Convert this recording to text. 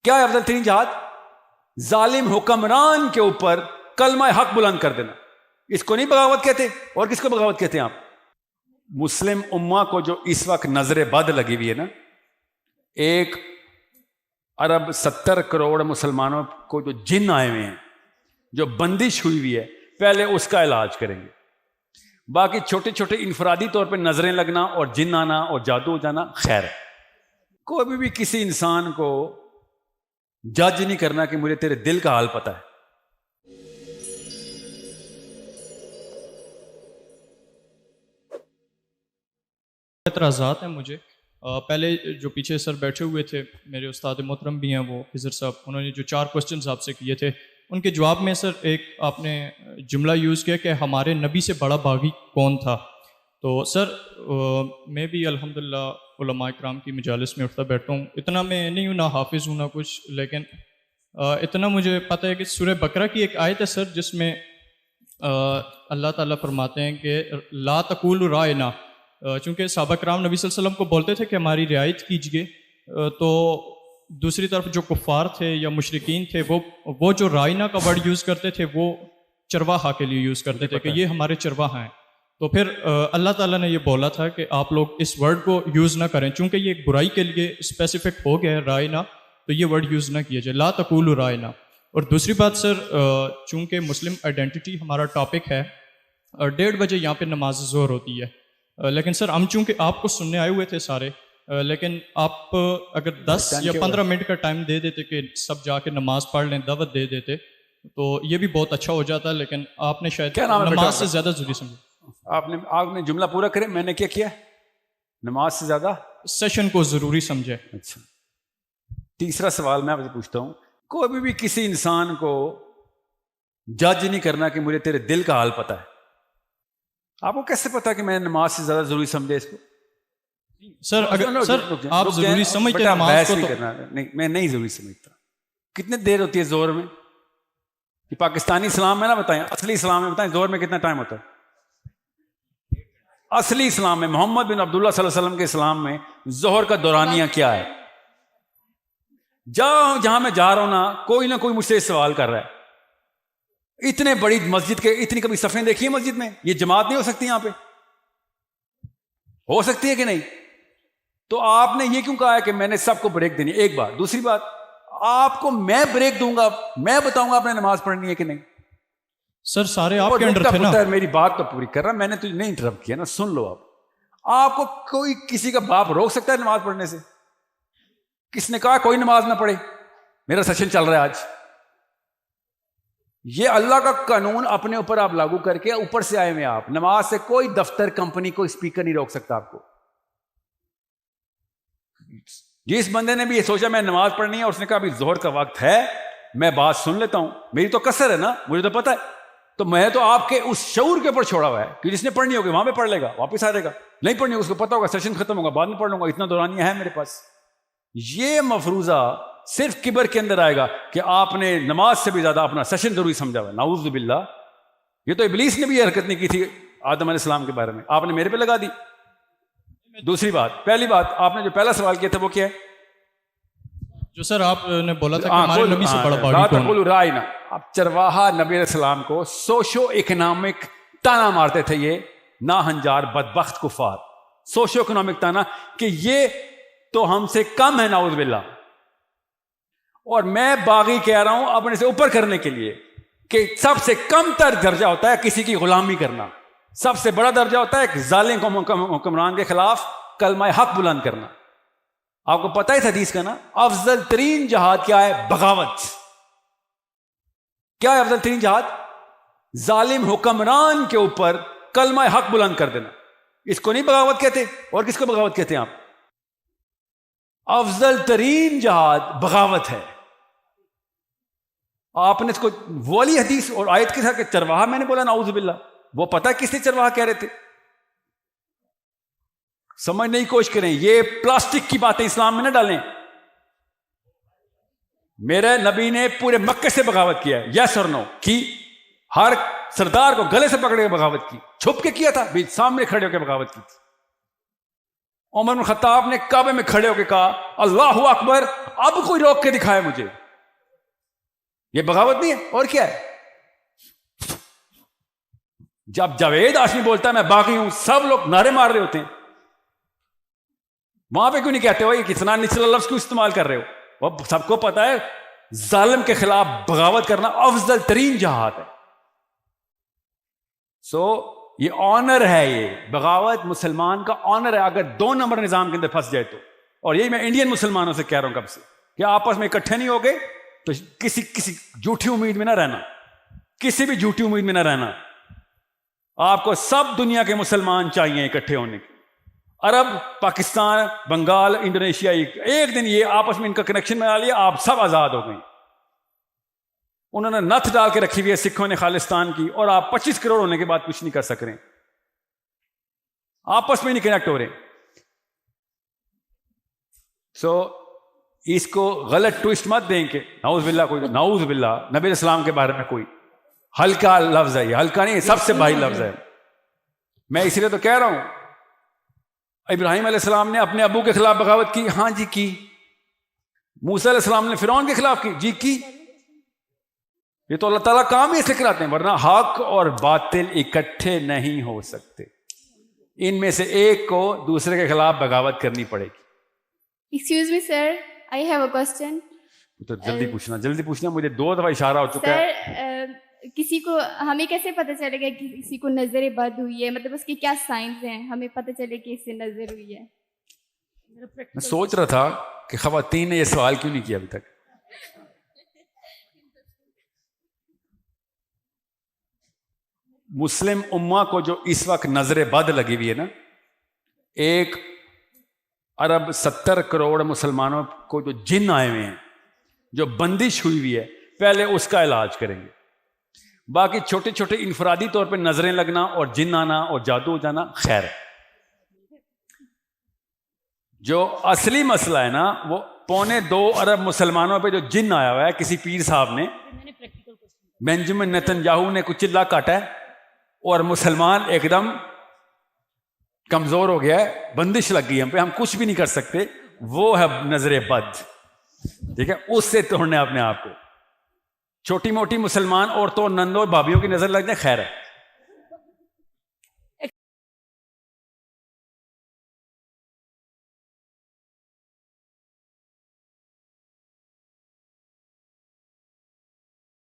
کیا ہے افضل ترین جہاد؟ ظالم حکمران کے اوپر کلمہ حق بلند کر دینا. اس کو نہیں بغاوت کہتے. اور کس کو بغاوت کہتے ہیں آپ؟ مسلم امہ کو جو اس وقت نظر بد لگی ہوئی ہے نا، 1.70 کروڑ مسلمانوں کو جو جن آئے ہوئے ہیں، جو بندش ہوئی ہوئی ہے، پہلے اس کا علاج کریں گے. باقی چھوٹے چھوٹے انفرادی طور پہ نظریں لگنا اور جن آنا اور جادو ہو جانا خیر ہے. کوئی بھی کسی انسان کو جج نہیں کرنا کہ مجھے تیرے دل کا حال پتہ ہے. اعتراضات ہیں مجھے. پہلے جو پیچھے سر بیٹھے ہوئے تھے میرے استاد محترم بھی ہیں وہ خضر صاحب، انہوں نے جو 4 کوسچنز آپ سے کیے تھے ان کے جواب میں سر ایک آپ نے جملہ یوز کیا کہ ہمارے نبی سے بڑا باغی کون تھا. تو سر میں بھی الحمدللہ علماء کرام کی مجالس میں اٹھتا بیٹھتا ہوں. اتنا میں نہیں ہوں، نہ حافظ ہوں نہ کچھ، لیکن اتنا مجھے پتہ ہے کہ سورہ بقرہ کی ایک آیت ہے سر جس میں اللہ تعالیٰ فرماتے ہیں کہ لا تقولوا رائنا. چونکہ صحابہ کرام نبی صلی اللہ علیہ وسلم کو بولتے تھے کہ ہماری رعایت کیجیے، تو دوسری طرف جو کفار تھے یا مشرکین تھے وہ جو رائنا کا ورڈ یوز کرتے تھے وہ چرواہا کے لیے یوز کرتے تھے کہ یہ ہمارے چرواہا ہیں. تو پھر اللہ تعالیٰ نے یہ بولا تھا کہ آپ لوگ اس ورڈ کو یوز نہ کریں، چونکہ یہ ایک برائی کے لیے اسپیسیفک ہو گیا ہے رائنا، تو یہ ورڈ یوز نہ کیا جائے، لا تقولوا رائنا. اور دوسری بات سر، چونکہ مسلم آئیڈینٹی ہمارا ٹاپک ہے، 1:30 بجے یہاں پہ نماز ظہر ہوتی ہے، لیکن سر ہم چونکہ آپ کو سننے آئے ہوئے تھے سارے، لیکن آپ اگر 10 یا 15 منٹ کا ٹائم دے دیتے کہ سب جا کے نماز پڑھ لیں، دعوت دے دیتے، تو یہ بھی بہت اچھا ہو جاتا. لیکن آپ نے شاید نماز سے زیادہ ضروری سمجھا. آپ نے جملہ پورا کرے. میں نے کیا کیا؟ نماز سے زیادہ سیشن کو ضروری سمجھے. اچھا، تیسرا سوال میں آپ سے پوچھتا ہوں. کوئی بھی کسی انسان کو جج نہیں کرنا کہ مجھے تیرے دل کا حال پتہ ہے. آپ کو کیسے پتا کہ میں نماز سے زیادہ ضروری سمجھے اس کو؟ سر اگر سر آپ ضروری سمجھتے ہیں نماز کو، تو نہیں، میں نہیں ضروری سمجھتا. کتنے دیر ہوتی ہے زہر میں؟ یہ پاکستانی اسلام میں نہ بتائیں، اصلی اسلام میں بتائیں زہر میں کتنا ٹائم ہوتا ہے؟ اصلی اسلام میں، محمد بن عبداللہ صلی اللہ علیہ وسلم کے اسلام میں ظہر کا دورانیہ کیا ہے؟ جہاں میں جا رہا ہوں نا، کوئی نہ کوئی مجھ سے سوال کر رہا ہے. اتنے بڑی مسجد کے اتنی کبھی صفیں دیکھی ہیں مسجد میں؟ یہ جماعت نہیں ہو سکتی یہاں پہ؟ ہو سکتی ہے کہ نہیں؟ تو آپ نے یہ کیوں کہا ہے کہ میں نے سب کو بریک دینی؟ ایک بات. دوسری بات، آپ کو میں بریک دوں گا، میں بتاؤں گا آپ نے نماز پڑھنی ہے کہ نہیں؟ سر سارے آپ کے انڈر تھے نا. میری بات تو پوری کر رہا، میں نے تجھے نہیں انٹرپٹ کیا نا، سن لو. آپ کو کوئی کسی کا باپ روک سکتا ہے نماز پڑھنے سے؟ کس نے کہا کوئی نماز نہ پڑھے؟ میرا سیشن چل رہا ہے آج. یہ اللہ کا قانون اپنے اوپر آپ لاگو کر کے اوپر سے آئے ہوئے آپ. نماز سے کوئی دفتر، کمپنی، کوئی اسپیکر نہیں روک سکتا آپ کو. جس بندے نے بھی یہ سوچا میں نماز پڑھنی ہے اور اس نے کہا ابھی ظہر کا وقت ہے، میں بات سن لیتا ہوں، میری تو کسر ہے نا، مجھے تو پتہ ہے، تو میں تو آپ کے اس شعور کے اوپر چھوڑا ہوا ہے کہ جس نے پڑھنی ہوگی وہاں پہ پڑھ لے گا، واپس آ جائے گا. نہیں پڑھنی ہوگی اس کو پتہ ہوگا سیشن ختم ہوگا بعد میں پڑھ لوں گا، اتنا دورانیہ ہے میرے پاس. یہ مفروضہ صرف کبر کے اندر آئے گا کہ آپ نے نماز سے بھی زیادہ اپنا سیشن ضروری سمجھا ہوا ہے. نعوذ باللہ. یہ تو ابلیس نے بھی یہ حرکت نہیں کی تھی آدم علیہ السلام کے بارے میں، آپ نے میرے پہ لگا دی. دوسری بات، پہلی بات آپ نے جو پہلا سوال کیا تھا وہ کیا ہے؟ جو سر آپ نے بولا تھا کہ ہمارے نبی سے بڑا باغی کون ہے. رائنا. اب چرواہا نبی علیہ السلام کو سوشو اکنامک تانا مارتے تھے، یہ ناہنجار بدبخت کفار. سوشو اکنامک تانا کہ یہ تو ہم سے کم ہے، نعوذ باللہ. اور میں باغی کہہ رہا ہوں اپنے سے اوپر کرنے کے لیے کہ سب سے کم تر درجہ ہوتا ہے کسی کی غلامی کرنا، سب سے بڑا درجہ ہوتا ہے ایک ظالم حکمران کے خلاف کلمہ حق بلند کرنا. آپ کو پتہ ہے اس حدیث کا نا، افضل ترین جہاد کیا ہے؟ بغاوت. کیا ہے افضل ترین جہاد؟ ظالم حکمران کے اوپر کلمہ حق بلند کر دینا. اس کو نہیں بغاوت کہتے. اور کس کو بغاوت کہتے ہیں آپ؟ افضل ترین جہاد بغاوت ہے. آپ نے اس کو وہ والی حدیث اور آیت کے ساتھ کہ چرواہا میں نے بولا، نعوذ باللہ. وہ پتہ ہے کس نے چرواہا کہہ رہے تھے؟ سمجھنے کی کوشش کریں. یہ پلاسٹک کی باتیں اسلام میں نہ ڈالیں. میرے نبی نے پورے مکے سے بغاوت کیا ہے، یس اور نو کی. ہر سردار کو گلے سے پکڑ کے بغاوت کی، چھپ کے کیا تھا بھی سامنے کھڑے ہو کے بغاوت کی تھی. عمر بن خطاب نے کعبے میں کھڑے ہو کے کہا اللہ اکبر، اب کوئی روک کے دکھائے مجھے. یہ بغاوت نہیں ہے اور کیا ہے؟ جب جاوید ہاشمی بولتا ہے میں باغی ہوں، سب لوگ نعرے مار رہے ہوتے ہیں. وہاں پہ کیوں نہیں کہتے ہو یہ کتنا نچلا لفظ کیوں استعمال کر رہے ہو؟ وہ سب کو پتا ہے ظالم کے خلاف بغاوت کرنا افضل ترین جہاد ہے. سو یہ آنر ہے، یہ بغاوت مسلمان کا آنر ہے. اگر 2 نمبر نظام کے اندر پھنس جائے تو، اور یہی میں انڈین مسلمانوں سے کہہ رہا ہوں کب سے کہ آپس میں اکٹھے نہیں ہو گئے تو کسی جھوٹی امید میں نہ رہنا، کسی بھی جھوٹی امید میں نہ رہنا. آپ کو سب دنیا کے مسلمان چاہیے اکٹھے ہونے کے. عرب، پاکستان، بنگال، انڈونیشیا، ایک دن یہ آپس میں ان کا کنیکشن بنا لیا، آپ سب آزاد ہو گئے. انہوں نے نتھ ڈال کے رکھی ہوئی ہے سکھوں نے خالستان کی، اور آپ 25 کروڑ ہونے کے بعد کچھ نہیں کر سک رہے، آپس میں نہیں کنیکٹ ہو رہے. سو اس کو غلط ٹویسٹ مت دیں کہ نعوذ باللہ، کوئی نعوذ باللہ نبی اسلام کے بارے میں کوئی ہلکا لفظ ہے. یہ ہلکا نہیں، سب سے بھاری لفظ ہے. میں اسی لیے تو کہہ رہا ہوں ابراہیم علیہ السلام نے اپنے ابو کے خلاف بغاوت کی، ہاں جی کی. موسیٰ علیہ السلام نے فرعون کے خلاف کی، جی کی. یہ تو اللہ تعالیٰ کام ہی اس لیے کراتے ہیں، ورنہ حق اور باطل اکٹھے نہیں ہو سکتے. ان میں سے ایک کو دوسرے کے خلاف بغاوت کرنی پڑے گی. Excuse me, sir. I have a question. تو جلدی پوچھنا، مجھے 2 دفعہ اشارہ ہو چکا ہے. سر، کسی کو ہمیں کیسے پتہ چلے گا کہ کسی کو نظر بد ہوئی ہے؟ مطلب اس کے کیا سائنز ہیں ہمیں پتہ چلے کہ اس سے نظر ہوئی ہے؟ میں سوچ رہا تھا کہ خواتین نے یہ سوال کیوں نہیں کیا ابھی تک. مسلم امہ کو جو اس وقت نظر بد لگی ہوئی ہے نا، 1 ارب 70 کروڑ مسلمانوں کو جو جن آئے ہوئے ہیں، جو بندش ہوئی ہوئی ہے، پہلے اس کا علاج کریں گے. باقی چھوٹے چھوٹے انفرادی طور پہ نظریں لگنا اور جن آنا اور جادو ہو جانا خیر ہے. جو اصلی مسئلہ ہے نا وہ 2.25 ارب مسلمانوں پہ جو جن آیا ہوا ہے، کسی پیر صاحب نے، بینجامن نیتن یاہو نے کچھ چلا کاٹا ہے اور مسلمان ایک دم کمزور ہو گیا ہے، بندش لگ گئی ہم پہ، ہم کچھ بھی نہیں کر سکتے. وہ ہے نظر بد، ٹھیک ہے، اس سے توڑنے اپنے آپ کو. چھوٹی موٹی مسلمان عورتوں، نندوں اور بھابھیوں کی نظر لگ جائے خیر ہے.